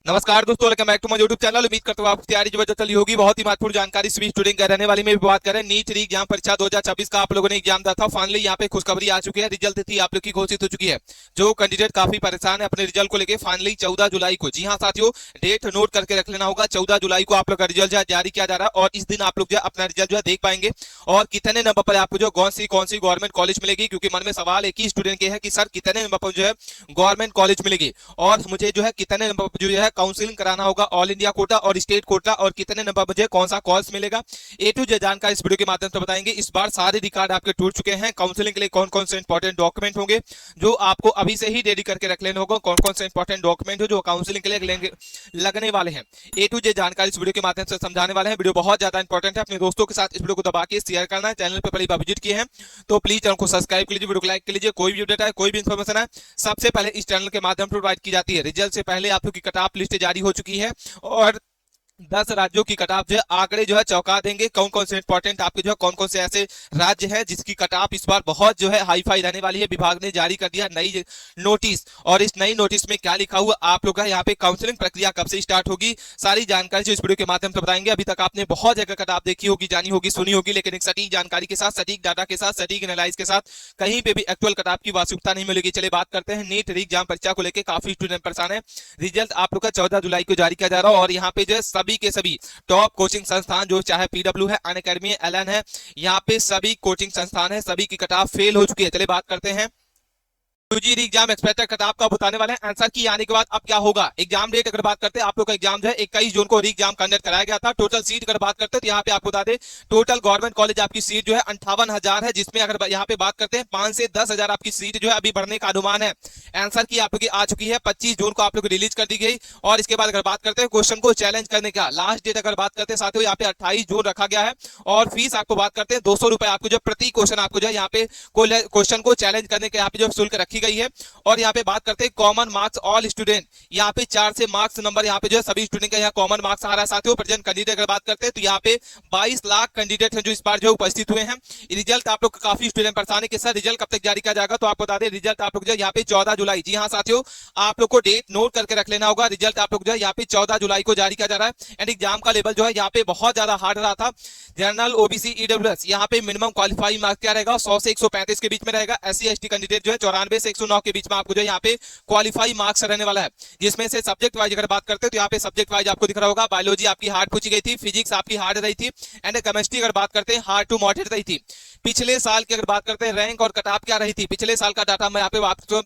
नमस्कार दोस्तों, welcome back to my YouTube channel. उम्मीद करता हूं आपकी तैयारी जबरदस्त चली होगी। बहुत ही महत्वपूर्ण जानकारी सभी स्टूडेंट का रहने वाली में भी बात करें। नीट री एग्जाम परीक्षा 2026 का आप लोगों ने एग्जाम दिया था। फाइनली यहाँ पे खुशखबरी आ चुकी है, रिजल्ट थी आप लोग की घोषित हो चुकी है। जो कैंडिडेट काफी परेशान है अपने रिजल्ट को लेकर, फाइनली 14 जुलाई को, जी हाँ साथियों, डेट नोट करके रख लेना होगा। 14 जुलाई को आप लोग का रिजल्ट जो है जारी किया जा रहा है और इस दिन आप लोग जो है अपना रिजल्ट जो है देख पाएंगे और कितने नंबर पर आपको जो कौन सी गवर्नमेंट कॉलेज मिलेगी। क्योंकि मन में सवाल एक ही स्टूडेंट के है कि सर कितने नंबर पर जो है गवर्नमेंट कॉलेज मिलेगी और मुझे जो है कितने नंबर पर जो है काउंसिलिंग कराना होगा, ऑल इंडिया कोटा और स्टेट कोटा, और कितने नंबर मुझे कौन सा कोर्स मिलेगा, ए टू जेड जानकारी इस वीडियो के माध्यम से बताएंगे। इस बार सारे रिकॉर्ड आपके टूट चुके हैं। काउंसलिंग के लिए कौन कौन से इंपॉर्टेंट डॉक्यूमेंट होंगे जो आपको अभी से ही रेडी करके रख लेना होगा, कौन कौन से इंपॉर्टेंट डॉक्यूमेंट हो जो काउंसलिंग के लिए लगने वाले हैं, ए टू जेड जानकारी इस वीडियो के माध्यम से समझाने वाले हैं। वीडियो बहुत ज्यादा इंपॉर्टेंट है। अपने दोस्तों के साथ इस वीडियो को दबा के शेयर करना है। चैनल पर पहली बार विजिट किए हैं तो प्लीज चैनल को सब्सक्राइब कर लीजिए, वीडियो को लाइक कर लीजिए। कोई भी अपडेट है, कोई भी इंफॉर्मेशन है, सबसे पहले इस चैनल के माध्यम से प्रोवाइड की जाती है। रिजल्ट से पहले आप लोग की कट ऑफ लिस्ट जारी हो चुकी है और 10 राज्यों की कट ऑफ जो है आंकड़े जो है चौंका देंगे। कौन कौन से इंपॉर्टेंट आपके जो है कौन कौन से ऐसे राज्य है जिसकी कट ऑफ इस बार बहुत जो है हाई फाई रहने वाली है। विभाग ने जारी कर दिया नई नोटिस और इस नई नोटिस में क्या लिखा हुआ आप लोग का यहाँ पे काउंसलिंग प्रक्रिया कब से स्टार्ट होगी, सारी जानकारी जो इस वीडियो के माध्यम से बताएंगे। अभी तक आपने बहुत जगह कट ऑफ देखी होगी, जानी होगी, सुनी होगी, लेकिन एक सटीक जानकारी के साथ, सटीक डाटा के साथ, सटीक एनालाइज के साथ कहीं पे भी एक्चुअल कट ऑफ की वास्तविकता नहीं मिलेगी। चलिए बात करते हैं नीट री एग्जाम परीक्षा को लेकर काफी स्टूडेंट परेशान है। रिजल्ट आप लोग का 14 जुलाई को जारी किया जा रहा है और यहाँ पे जो है सभी के सभी टॉप कोचिंग संस्थान जो चाहे पीडब्ल्यू है, अनअकैडमी है, एलन है, यहाँ पे सभी कोचिंग संस्थान है, सभी की कट ऑफ फेल हो चुकी है। चलिए बात करते हैं यूजी री एग्जाम एक्सपेक्टेड कट ऑफ का बताने वाले हैं। आंसर की आने के बाद अब क्या होगा। एग्जाम डेट अगर बात करते हैं, आप लोग का एग्जाम जो है 21 जून को री एग्जाम कंडक्ट कराया गया था। टोटल सीट अगर बात करते हैं तो यहाँ पे आपको बता दें टोटल गवर्नमेंट कॉलेज आपकी सीट जो है 58,000 है, जिसमें अगर यहाँ पे बात करते हैं 5 से 10,000 आपकी सीट जो है अभी बढ़ने का अनुमान है। आंसर की आप लोग की आ चुकी है, 25 जून को आप लोग रिलीज कर दी गई। और इसके बाद अगर बात करते हैं क्वेश्चन को चैलेंज करने का लास्ट डेट अगर बात करते हैं साथियों, यहाँ पे 28 जून रखा गया है। और फीस आपको बात करते हैं 200 रुपए आपको जो प्रति क्वेश्चन आपको जो है यहाँ पे क्वेश्चन को चैलेंज करने के यहाँ पे जो शुल्क रखी गई है। और यहाँ पे बात करते हैं कॉमन मार्क्स ऑल स्टूडेंट, यहाँ पे 4 से मार्क्स नंबर यहाँ पे जो है सभी स्टूडेंट का यहाँ कॉमन मार्क्स आ रहा है साथियों। प्रेजेंट कैंडिडेट अगर बात करते हैं तो यहाँ पे 22 लाख कैंडिडेट हैं जो इस बार जो उपस्थित हुए हैं। रिजल्ट आप लोग काफी स्टूडेंट परेशानी के साथ रिजल्ट कब तक जारी किया जाएगा, तो आपको बता दें रिजल्ट आप लोग जो यहाँ पे 14 जुलाई, जी हाँ साथियों, आप लोग को डेट नोट करके रख लेना होगा। रिजल्ट आप लोग जो है यहाँ पे 14 जुलाई को जारी किया जा रहा है। एंड एग्जाम का लेवल जो है यहाँ पे बहुत ज्यादा हार्ड रहा था। जनरल, ओबीसी, ईडब्ल्यूएस यहाँ पे मिनिमम क्वालिफाइंग मार्क्स क्या रहेगा, 100 से 135 के बीच में रहेगा। एससी एसटी कैंडिडेट जो है 94 से 109 के बीच में आपको जो है यहाँ पे क्वालिफाई मार्क्स रहने वाला है। जिसमें से सब्जेक्ट वाइज अगर बात करते हैं तो यहाँ पे सब्जेक्ट वाइज आपको दिख रहा होगा, बायोलॉजी आपकी हार्ड पूछी गई थी, फिजिक्स आपकी हार्ड रही थी, एंड केमिस्ट्री अगर बात करते हैं हार्ड टू मॉडरेट रही थी। पिछले साल की अगर बात करते हैं रैंक और कट ऑफ क्या रही थी, पिछले साल का डाटा मैं यहाँ पे आपको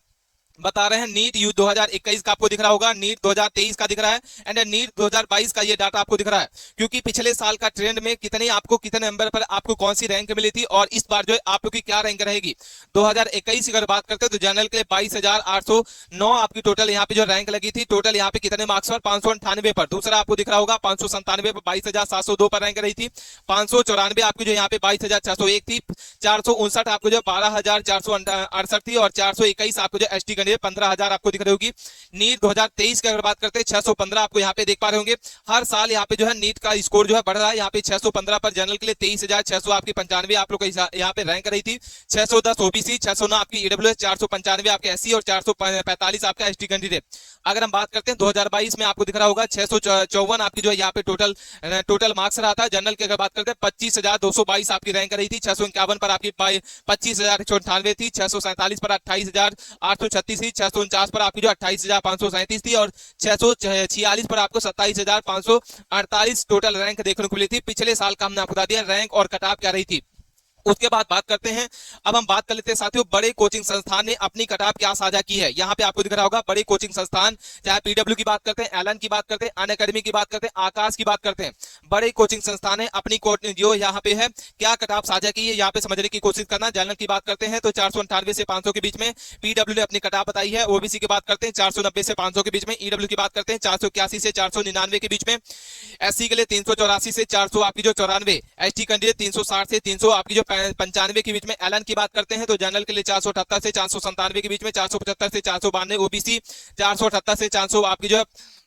बता रहे हैं। नीट यू 2021 का आपको दिख रहा होगा, नीट 2023 का दिख रहा है, एंड नीट 2022 का ये डाटा आपको दिख रहा है। क्योंकि पिछले साल का ट्रेंड में कितने नंबर पर आपको कौन सी रैंक मिली थी और इस बार जो है आप लोग की क्या रैंक रहेगी। 2021 अगर बात करते हैं तो जनरल के लिए 22,809 आपकी टोटल यहाँ पे जो रैंक लगी थी। टोटल यहाँ पे कितने मार्क्स पर, 598 पर। दूसरा आपको दिख रहा होगा 597 पर 22,702 पर रैंक रही थी। 594 आपकी जो यहाँ पे 22,401 थी। 459 आपको जो 12,468 थी और 421 आपको जो एसटी 15,000 आपको दिख रही होगी। नीट 2023 की अगर बात करते हैं 615 आपको यहाँ पे देख पा रहे होंगे। हर साल यहाँ पे जो है नीट का स्कोर जो है बढ़ रहा है। यहाँ पे 615 पर जनरल के लिए 23,600 आपकी 95 आप लोग यहाँ पे रैंक रही थी। 610 ओबीसी, 609 आपकी ईडब्ल्यूएस, 495 आपके एससी और 445 आपका एसटी कैंडिडेट। अगर हम बात करते हैं 2022 में आपको दिख रहा होगा 654 आपकी जो है यहाँ पे टोटल मार्क्स रहा था। जनरल की अगर बात करते हैं 25,222 आपकी रैंक रही थी। 651 पर आपकी 25,198 थी। 647 पर 28,836 थी। 649 पर आपकी जो 28,537 थी और 646 पर आपको 27,548 टोटल रैंक देखने को मिली थी। पिछले साल का हमने आपको बता दिया रैंक और कट ऑफ क्या रही थी। उसके बाद बात करते हैं, अब हम बात कर लेते हैं साथियों बड़े कोचिंग संस्थान ने अपनी कट ऑफ क्या साझा की है। यहाँ पे आपको दिख रहा होगा बड़े कोचिंग संस्थान, चाहे पीडब्ल्यू की बात करते हैं, एलन की बात करते हैं, अनअकैडमी की बात करते हैं, आकाश की बात करते हैं। बड़े कोचिंग संस्थान ने अपनी जो यहाँ पे है क्या कट ऑफ साझा की है, यहाँ पे समझने की कोशिश करना। जनरल की बात करते हैं तो 498 से 500 के बीच में पीडब्ल्यू ने अपनी कट ऑफ बताई है। ओबीसी की बात करते हैं 490 से 500 के बीच में। ईडब्ल्यू की बात करते हैं 481 से 499 के बीच में। एससी के लिए 384 से 400 आपकी जो 94, एसटी कैंडिडेट 360 से 300 आपकी जो 95 के बीच में। एलन की बात करते हैं तो जनरल के लिए 478 से 497 के बीच में। 475 से 492 ओबीसी, 478 से 400 आपकी जो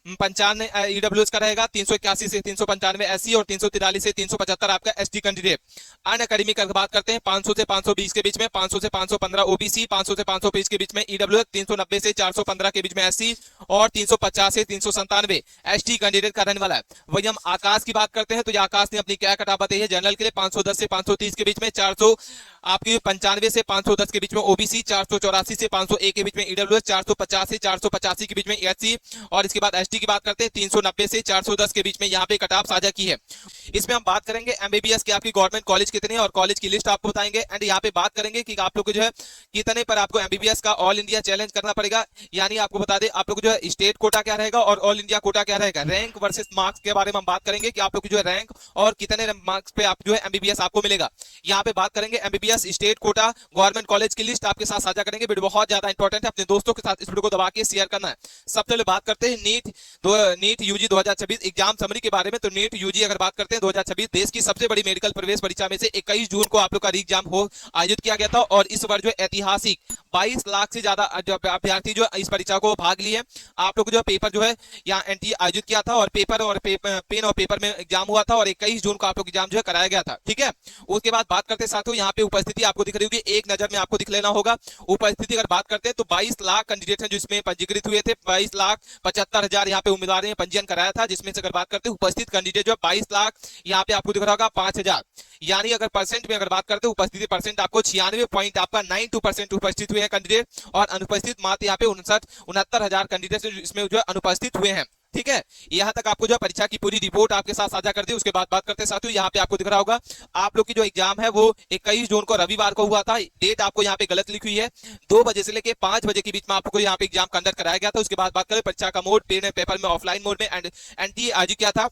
95 ईडब्ल्यूएस का रहेगा, 381 से 395 एससी और 343 से 375 आपका एसटी कैंडिडेट। अन अकेडमी की बात करते हैं 500 से 520 के बीच में, 500 से 515 ओबीसी, 500 से 520 के बीच में ईडब्ल्यूएस, 390 से 415 के बीच में एससी और 350 से 397 एसटी कैंडिडेट का रहने वाला है। वही हम आकाश की बात करते हैं तो ये आकाश ने अपनी क्या कटा बताई है जनरल के लिए 510 से 530 के बीच में, 400 आपकी 95 से 510 के बीच में ओबीसी, 484 से 501 के बीच में ईडब्ल्यूएस, 450 से 485 के बीच में एससी और इसके बाद एसटी की बात करते हैं 390 से 410 के बीच में यहाँ पे कटाप साझा की है। इसमें हम बात करेंगे एमबीबीएस के आपकी गवर्नमेंट कॉलेज कितने हैं और कॉलेज की लिस्ट आपको बताएंगे। एंड यहाँ पे बात करेंगे कि आप लोग को जो है कितने पर आपको एमबीबीएस का ऑल इंडिया चैलेंज करना पड़ेगा, यानी आपको बता दें आप लोग जो है स्टेट कोटा क्या रहेगा और ऑल इंडिया कोटा क्या रहेगा। रैंक वर्सेस मार्क्स के बारे में हम बात करेंगे कि आप लोग की जो है रैंक और कितने मार्क्स पे आप जो है एमबीबीएस आपको मिलेगा। यहाँ पे बात करेंगे MBBS state quota government college की लिस्ट आपके साथ साझा करेंगे। वीडियो बहुत ज्यादा इंपॉर्टेंट है, अपने दोस्तों के साथ इस वीडियो को दबा के शेयर करना है। सबसे पहले बात करते हैं नीट यूजी 2026 एग्जाम समरी के बारे में। तो नीट यूजी अगर बात करते हैं 2026 देश की सबसे बड़ी मेडिकल प्रवेश परीक्षा में से 21 जून को आप लोग का एग्जाम हो आयोजित किया गया था और इस बार जो ऐतिहासिक 22 लाख से ज्यादा अभ्यर्थी जो इस परीक्षा को भाग लिए। आप लोग जो पेपर जो है यहाँ एनटीए आयोजित किया था और पेन और पेपर में एग्जाम हुआ था और 21 जून को आप लोग एग्जाम जो है कराया गया था। ठीक है, उसके बाद बात करते साथियों यहाँ पे उपस्थिति आपको दिख रही होगी, एक नजर में आपको दिख लेना होगा। उपस्थिति अगर बात करते हैं तो 22 लाख कैंडिडेट हैं जो इसमें पंजीकृत हुए थे, 22,75,000 यहाँ पे उम्मीदवार ने पंजीयन कराया था, जिसमें से अगर बात करते हैं उपस्थित कैंडिडेट जो 22 लाख यहाँ पे आपको दिख रहा होगा 5,000, यानी अगर परसेंट में अगर बात करते हैं उपस्थिति परसेंट आपको 96.92% उपस्थित हुए हैं कैंडिडेट और अनुपस्थित मात्र यहाँ पे 69,हजार कैंडिडेट इसमें जो अनुपस्थित हुए हैं। ठीक है, यहां तक आपको जो परीक्षा की पूरी रिपोर्ट आपके साथ साझा कर दी। उसके बाद बात करते हैं साथियों यहाँ पे आपको दिख रहा होगा आप लोग की जो एग्जाम है वो 21 जून को रविवार को हुआ था। डेट आपको यहाँ पे गलत लिखी हुई है, 2 बजे से लेके 5 बजे के बीच में आपको यहाँ पे एग्जाम कंडक्ट कराया गया था। उसके बाद बात करें परीक्षा का मोड, पेपर में ऑफलाइन मोड में एंड एनटीए आयोजित किया था।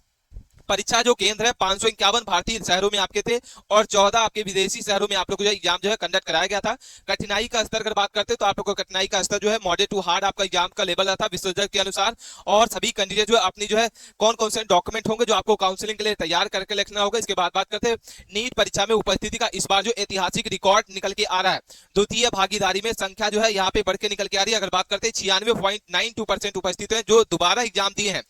परीक्षा जो केंद्र है 551 भारतीय शहरों में आपके थे और 14 आपके विदेशी शहरों में आप लोग को जो एग्जाम जो है कंडक्ट कराया गया था। कठिनाई का स्तर अगर बात करते हैं तो आप लोग को कठिनाई का स्तर जो है मॉडरेट टू हार्ड आपका एग्जाम का लेवल रहा था विश्वविद्यालय के अनुसार। और सभी कैंडिडेट जो है अपनी जो है कौन कौन से डॉक्यूमेंट होंगे जो आपको काउंसलिंग के लिए तैयार करके लिखना होगा। इसके बाद बात करते हैं नीट परीक्षा में उपस्थिति का इस बार जो ऐतिहासिक रिकॉर्ड निकल के आ रहा है। द्वितीय भागीदारी में संख्या जो है यहाँ पे बढ़ के निकल के आ रही है। अगर बात करते हैं 96.92% उपस्थित है जो दोबारा एग्जाम दिए हैं।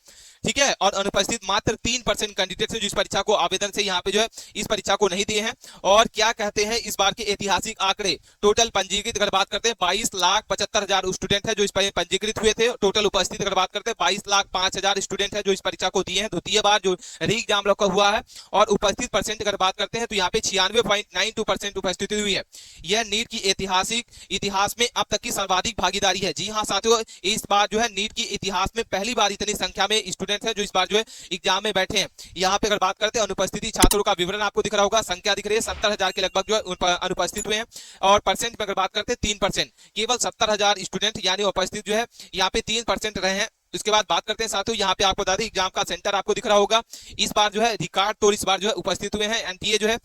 ठीक है, और अनुपस्थित मात्र 3% कैंडिडेट जो इस परीक्षा को आवेदन से यहाँ पे जो है इस परीक्षा को नहीं दिए हैं। और क्या कहते हैं इस बार के ऐतिहासिक आंकड़े, टोटल पंजीकृत अगर बात करते हैं 22,75,000 स्टूडेंट है जो इस पर पंजीकृत हुए थे। टोटल उपस्थित अगर बात करते हैं 22,05,000 स्टूडेंट है जो इस परीक्षा को दिए हैं, द्वितीय बार जो री एग्जाम रखा हुआ है। और उपस्थित परसेंट अगर बात करते हैं तो यहाँ पे 96.92% उपस्थिति हुई है। यह नीट की इतिहास में अब तक की सर्वाधिक भागीदारी है। जी हाँ साथियों, इस बार जो है नीट की इतिहास में पहली बार इतनी संख्या में स्टूडेंट है जो इस बार जो है एग्जाम में बैठे हैं। यहाँ पे अगर बात करते हैं अनुपस्थिति छात्रों का विवरण आपको दिख रहा होगा, संख्या दिख रही है 70,000 के लगभग जो है अनुपस्थित हुए हैं। और परसेंट में अगर बात करते हैं 3%, केवल 70,000 स्टूडेंट यानी उपस्थित जो है यहाँ पे 3% रहे हैं। उसके बाद बात करते हैं साथियों यहाँ पे आपको बता दें एग्जाम का सेंटर आपको दिख रहा होगा। इस बार जो है रिकॉर्ड तौर इस बार जो है उपस्थित हुए हैं एनटीए जो है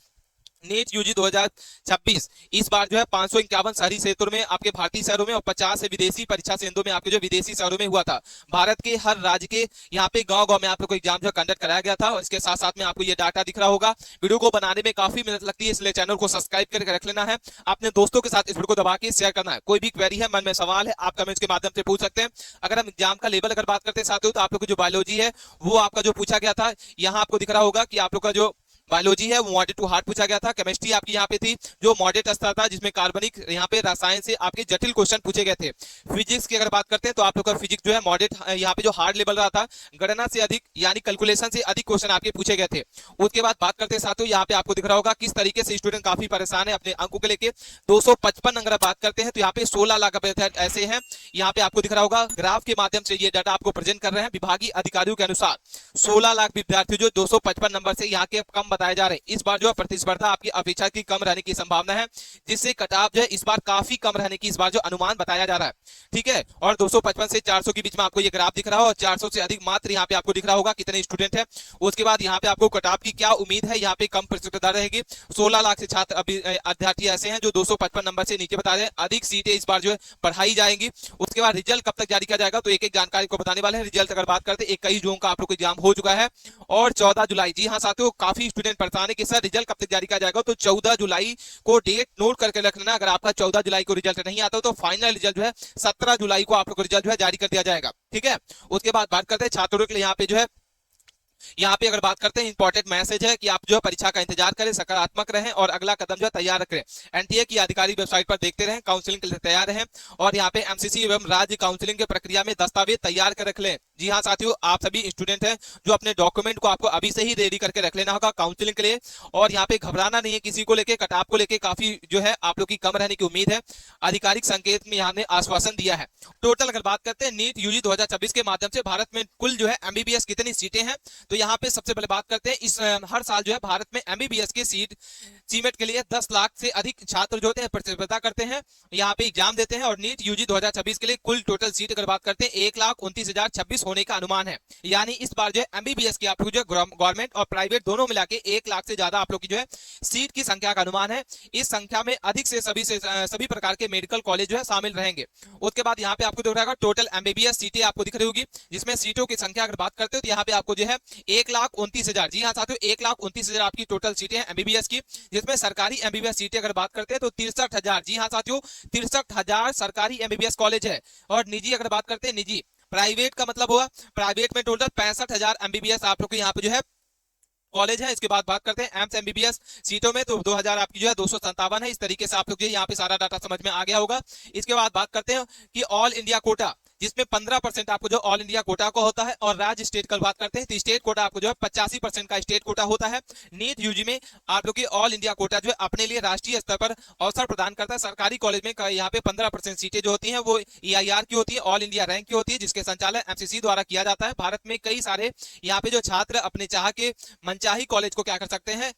नीट यूजी 2026 इस बार जो है 551 शहरी क्षेत्रों में आपके भारतीय शहरों में और 50 से विदेशी परीक्षा केंद्रों में आपके जो विदेशी शहरों में हुआ था। भारत के हर राज्य के यहाँ पे गांव-गांव में आप लोग को एग्जाम जो कंडक्ट कराया गया था। और इसके साथ साथ में आपको ये डाटा दिख रहा होगा। वीडियो को बनाने में काफी मेहनत लगती है, इसलिए चैनल को सब्सक्राइब करके रख लेना है, अपने दोस्तों के साथ इस वीडियो को दबा के शेयर करना है। कोई भी क्वेरी है, मन में सवाल है, आप कमेंट्स के माध्यम से पूछ सकते हैं। अगर हम एग्जाम का लेवल अगर बात करते हैं साथियों तो आप लोग को जो बायोलॉजी है वो आपका जो पूछा गया था, यहाँ आपको दिख रहा होगा कि आप लोग का जो बायोलॉजी है वो मॉडरेट टू हार्ड पूछा गया था। केमिस्ट्री आपकी यहाँ पे थी जो मॉडरेट स्तर था, जिसमें कार्बनिक यहाँ पे रसायन से आपके जटिल क्वेश्चन पूछे गए थे। फिजिक्स की अगर बात करते हैं तो आप लोग का फिजिक्स जो है मॉडरेट यहाँ पे जो हार्ड लेवल रहा था, गणना से अधिक यानी कैलकुलेशन से अधिक क्वेश्चन आपके पूछे गए थे। उसके बाद बात करते हैं साथियों यहाँ पे आपको दिख रहा होगा किस तरीके से स्टूडेंट काफी परेशान है अपने अंकों को लेकर। 255 अगर बात करते हैं तो यहाँ पे 16 लाख ऐसे हैं। यहाँ पे आपको दिख रहा होगा ग्राफ के माध्यम से ये डाटा आपको प्रेजेंट कर रहे हैं। विभागीय अधिकारियों के अनुसार 16 लाख विद्यार्थी जो 255 नंबर से यहाँ के कम बताए जा रहे हैं। इस बार जो प्रतिस्पर्धा आपकी अपेक्षा की कम रहने की संभावना है, जिससे कटऑफ जो है इस बार काफी कम रहने की इस बार जो अनुमान बताया जा रहा है। ठीक है, और 255 से 400 के बीच में आपको ये ग्राफ दिख रहा है और 400 से अधिक मात्र यहाँ पे आपको दिख रहा होगा कितने स्टूडेंट है। उसके बाद यहाँ पे आपको कटऑफ की क्या उम्मीद है, यहाँ पे कम प्रतिस्पर्धा रहेगी। 16 लाख से छात्र अभ्यर्थी ऐसे हैं जो 255 नंबर से नीचे बता रहे हैं। अधिक सीटें इस बार जो है बढ़ाई जाएंगी। उसके बाद रिजल्ट कब तक जारी किया जाएगा तो एक एक जानकारी को बताने वाले हैं। रिजल्ट अगर बात करते हैं 21 जून का आप लोग को एग्जाम हो चुका है और 14 जुलाई। जी हाँ साथियों, काफी स्टूडेंट परेशान है कि सर रिजल्ट कब तक जारी किया जाएगा, तो 14 जुलाई को डेट नोट करके रखना। अगर आपका 14 जुलाई को रिजल्ट नहीं आता तो फाइनल रिजल्ट जो है 17 जुलाई को आप लोग को रिजल्ट जो है जारी कर दिया जाएगा। ठीक है, उसके बाद बात करते हैं छात्रों के लिए यहाँ पे जो है, यहाँ पे अगर बात करते हैं इंपॉर्टेंट मैसेज है कि आप जो है परीक्षा का इंतजार करें, सकारात्मक रहें और अगला कदम जो है तैयार रखें। एनटीए की आधिकारिक वेबसाइट पर देखते रहें, काउंसलिंग के लिए तैयार रहें और यहाँ पे एमसीसी एवं राज्य काउंसलिंग की प्रक्रिया में दस्तावेज तैयार कर रख लें। जी हाँ साथियों, आप सभी स्टूडेंट हैं जो अपने डॉक्यूमेंट को आपको अभी से ही रेडी करके रख लेना होगा काउंसलिंग के लिए। और यहाँ पे घबराना नहीं है किसी को लेके, कट ऑफ को लेके काफी जो है आप लोग की कम रहने की उम्मीद है, आधिकारिक संकेत में यहाँ ने आश्वासन दिया है। टोटल अगर बात करते हैं नीट यूजी 2026 के माध्यम से भारत में कुल जो है एमबीबीएस कितनी सीटें हैं, तो यहाँ पे सबसे पहले बात करते हैं इस हर साल जो है भारत में एमबीबीएस की सीमेट के लिए 10 लाख से अधिक छात्र जो होते हैं प्रतिस्पर्धा करते हैं, यहाँ पे एग्जाम देते हैं। और नीट यूजी 2026 के लिए कुल टोटल सीट अगर बात करते हैं 1,29,026 होने का अनुमान है। यानी इस बार जो है एमबीबीएस की आप लोग जो गवर्नमेंट और प्राइवेट दोनों मिला के 1 लाख से ज्यादा आप लोग की जो है सीट की संख्या का अनुमान है। इस संख्या में अधिक से सभी प्रकार के मेडिकल कॉलेज जो है शामिल रहेंगे। उसके बाद यहाँ पे आपको दिख रहा होगा टोटल एमबीबीएस सीटें आपको दिख रही होगी, जिसमें सीटों की संख्या अगर बात करते हो तो यहाँ पे आपको जो है 1,29,000, जी हाँ साथियों 1,29,000 आपकी टोटल सीटें हैं एमबीबीएस की, जिसमें सरकारी एमबीबीएस सीटें अगर बात करते हैं तो 63,000, जी हाँ साथियों 63,000 सरकारी एमबीबीएस कॉलेज है। और निजी अगर बात करते हैं, निजी प्राइवेट का मतलब हुआ प्राइवेट में टोटल 65,000 एमबीबीएस आप लोग को यहाँ पे जो है कॉलेज है। इसके बाद बात करते हैं एम्स एमबीबीएस सीटों में, तो 2000 आपकी जो है 257 है। इस तरीके से आप लोग यहाँ पे सारा डाटा समझ में आ गया होगा। इसके बाद बात करते हैं कि ऑल इंडिया कोटा, जिसमें 15% आपको जो ऑल इंडिया कोटा को होता है, और राज्य स्टेट का बात करते हैं तो स्टेट कोटा आपको जो है 85% का स्टेट कोटा होता है। नीट यूजी में आप लोग की ऑल इंडिया कोटा जो है अपने लिए राष्ट्रीय स्तर पर अवसर प्रदान करता है। सरकारी कॉलेज में यहाँ पे 15% सीटें जो होती हैं वो EIR की होती है, ऑल इंडिया रैंक की होती है, जिसके संचालन एमसीसी द्वारा किया जाता है। भारत में कई सारे यहाँ पे जो छात्र अपने चाह के मनचाही कॉलेज को क्या कर सकते हैं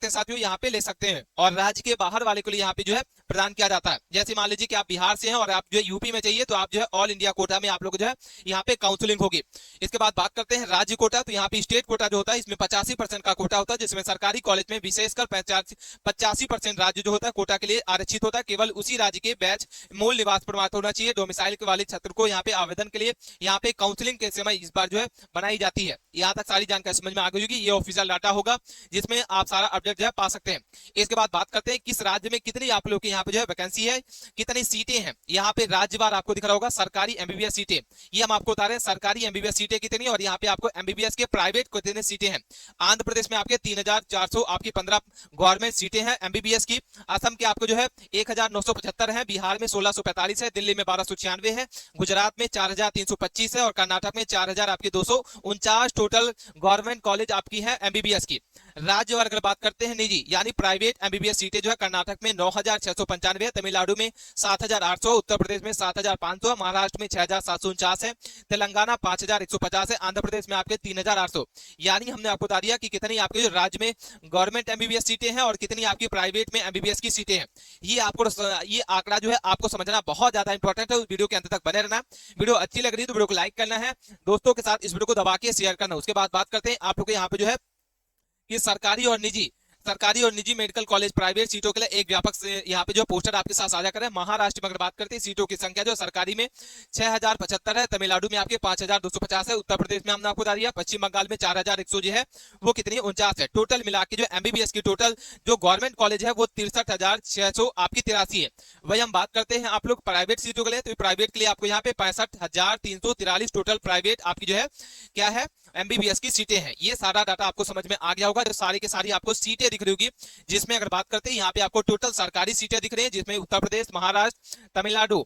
साथियों, यहाँ पे ले सकते हैं, और राज्य के बाहर वाले को लिए यहाँ पे जो है प्रदान किया जाता है। जैसे मान लीजिए कि आप बिहार से हैं और आप जो है यूपी में चाहिए, तो आप जो है ऑल इंडिया कोटा में आप लोग जो है यहाँ पे काउंसलिंग होगी। इसके बाद बात करते हैं राज्य कोटा, तो यहाँ पे स्टेट कोटा जो होता है इसमें 85% का कोटा होता है, जिसमें सरकारी कॉलेज में विशेषकर 85% राज्य जो होता है कोटा के लिए आरक्षित होता है। केवल उसी राज्य के बैच मूल निवास प्रमाण होना चाहिए। डोमिसाइल के वाले छात्र को यहाँ पे आवेदन के लिए यहाँ पे काउंसलिंग के समय इस बार जो है बनाई जाती है। यहाँ तक सारी जानकारी समझ में आ गई होगी। ये ऑफिशियल डाटा होगा जिसमें आप सारा अपडेट जो है पा सकते हैं। इसके बाद बात करते हैं किस राज्य में कितनी आप लोग के यहाँ पे जो है वैकेंसी है, कितनी सीटें हैं। यहाँ पे राज्यवार आपको दिख रहा होगा सरकारी एमबीबीएस सीटें, ये हम आपको बता रहे हैं सरकारी एमबीबीएस सीटें कितनी, और यहाँ पे आपको एमबीबीएस के प्राइवेट कितने सीटें हैं। आंध्र प्रदेश में आपके 3,400 आपकी 15 गवर्नमेंट सीटें हैं एमबीबीएस की। असम के आपको जो है 1,975 है, बिहार में 1,645 है, दिल्ली में 1,296 है, गुजरात में 4,325 है, और कर्नाटक में 4,000 आपकी 249 टोटल गवर्नमेंट कॉलेज आपकी है एमबीबीएस की। राज्य वर्ग अगर बात करते हैं निजी यानी प्राइवेट एमबीबीएस सीटें जो है कर्नाटक में 9,695 है, तमिलनाडु में 7,800, उत्तर प्रदेश में 7,500, महाराष्ट्र में 6,749 है, तेलंगाना 5,150 है, आंध्र प्रदेश में आपके 3,800। यानी हमने आपको बता दिया कि कितनी आपके जो राज्य में गवर्नमेंट एमबीबीएस सीटें हैं और कितनी आपकी प्राइवेट में एमबीबीएस की सीटें हैं। ये आंकड़ा जो है आपको समझना बहुत ज्यादा इंपॉर्टेंट है। वीडियो के अंत तक बने रहना। वीडियो अच्छी लग रही है तो वीडियो को लाइक करना है, दोस्तों के साथ इस वीडियो को दबा के शेयर करना। उसके बाद बात करते हैं आप लोग यहाँ पे जो है कि सरकारी और निजी मेडिकल कॉलेज प्राइवेट सीटों के लिए एक व्यापक से यहाँ पे जो पोस्टर आपके साथ साझा करें। महाराष्ट्र में अगर बात करते हैं सीटों की संख्या जो सरकारी में 6,075 है, तमिलनाडु में आपके 5,250 है, उत्तर प्रदेश में हमने आपको बता दिया, पश्चिम बंगाल में 4,100 जो है वो कितनी 49 है। टोटल मिला के जो एमबीबीएस की टोटल जो गवर्नमेंट कॉलेज है वो 63,600 आपकी 83 है। वही हम बात करते हैं आप लोग प्राइवेट सीटों के लिए, तो प्राइवेट के लिए आपको यहाँ पे 65,343 टोटल प्राइवेट आपकी जो है क्या है एमबीबीएस की सीटें हैं। ये सारा डाटा आपको समझ में आ गया होगा। जो सारी के सारी आपको सीटें दिख रही होगी, जिसमें अगर बात करते हैं यहाँ पे आपको टोटल सरकारी सीटें दिख रही हैं, जिसमें उत्तर प्रदेश, महाराष्ट्र, तमिलनाडु,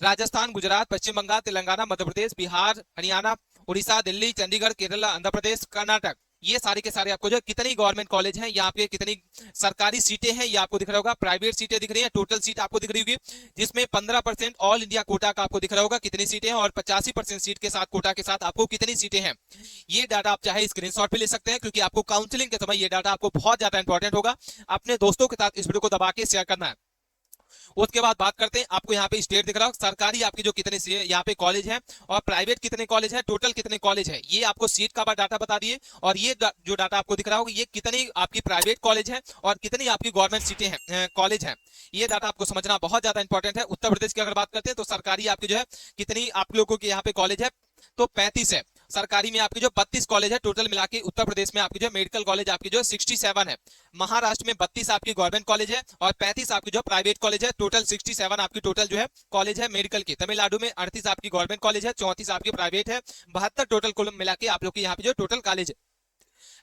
राजस्थान, गुजरात, पश्चिम बंगाल, तेलंगाना, मध्य प्रदेश, बिहार, हरियाणा, उड़ीसा, दिल्ली, चंडीगढ़, केरला, आंध्र प्रदेश, कर्नाटक, ये सारे के सारे आपको जो कितनी गवर्नमेंट कॉलेज हैं, यहाँ पे कितनी सरकारी सीटें हैं ये आपको दिख रहा होगा। प्राइवेट सीटें दिख रही हैं, टोटल सीट आपको दिख रही होगी, जिसमें 15% ऑल इंडिया कोटा का आपको दिख रहा होगा कितनी सीटें हैं, और 85% सीट के साथ कोटा के साथ आपको कितनी सीटें हैं। ये डाटा आप चाहे स्क्रीनशॉट पे ले सकते हैं, क्योंकि आपको काउंसलिंग के समय ये डाटा आपको बहुत ज्यादा इंपॉर्टेंट होगा। अपने दोस्तों के साथ इस वीडियो को दबा के शेयर करना है। उसके बाद बात करते हैं आपको यहाँ पे स्टेट दिख रहा है, सरकारी आपके जो कितने यहाँ पे कॉलेज हैं और प्राइवेट कितने कॉलेज हैं, टोटल कितने कॉलेज हैं, ये आपको सीट का डाटा बता दिए। और ये जो डाटा आपको दिख रहा होगा ये कितनी आपकी प्राइवेट कॉलेज है और कितनी आपकी गवर्नमेंट सीटें हैं कॉलेज हैं। ये डाटा आपको समझना बहुत ज्यादा इंपॉर्टेंट है। उत्तर प्रदेश की अगर बात करते हैं तो सरकारी आपकी जो है कितनी आप लोगों के यहाँ पे कॉलेज है, तो 35 है। सरकारी में आपके जो 32 कॉलेज है टोटल मिला के। उत्तर प्रदेश में आपकी जो मेडिकल कॉलेज आपकी जो 67 है। महाराष्ट्र में 32 आपकी गवर्नमेंट कॉलेज है और 35 आपकी जो प्राइवेट कॉलेज है। टोटल 67 आपकी टोटल जो है कॉलेज है मेडिकल की। तमिलनाडु में 38 आपकी गवर्नमेंट कॉलेज है, 34 आपकी प्राइवेट है, 72 टोटल कुल मिला के आप लोग के यहाँ पे जो टोटल कॉलेज है।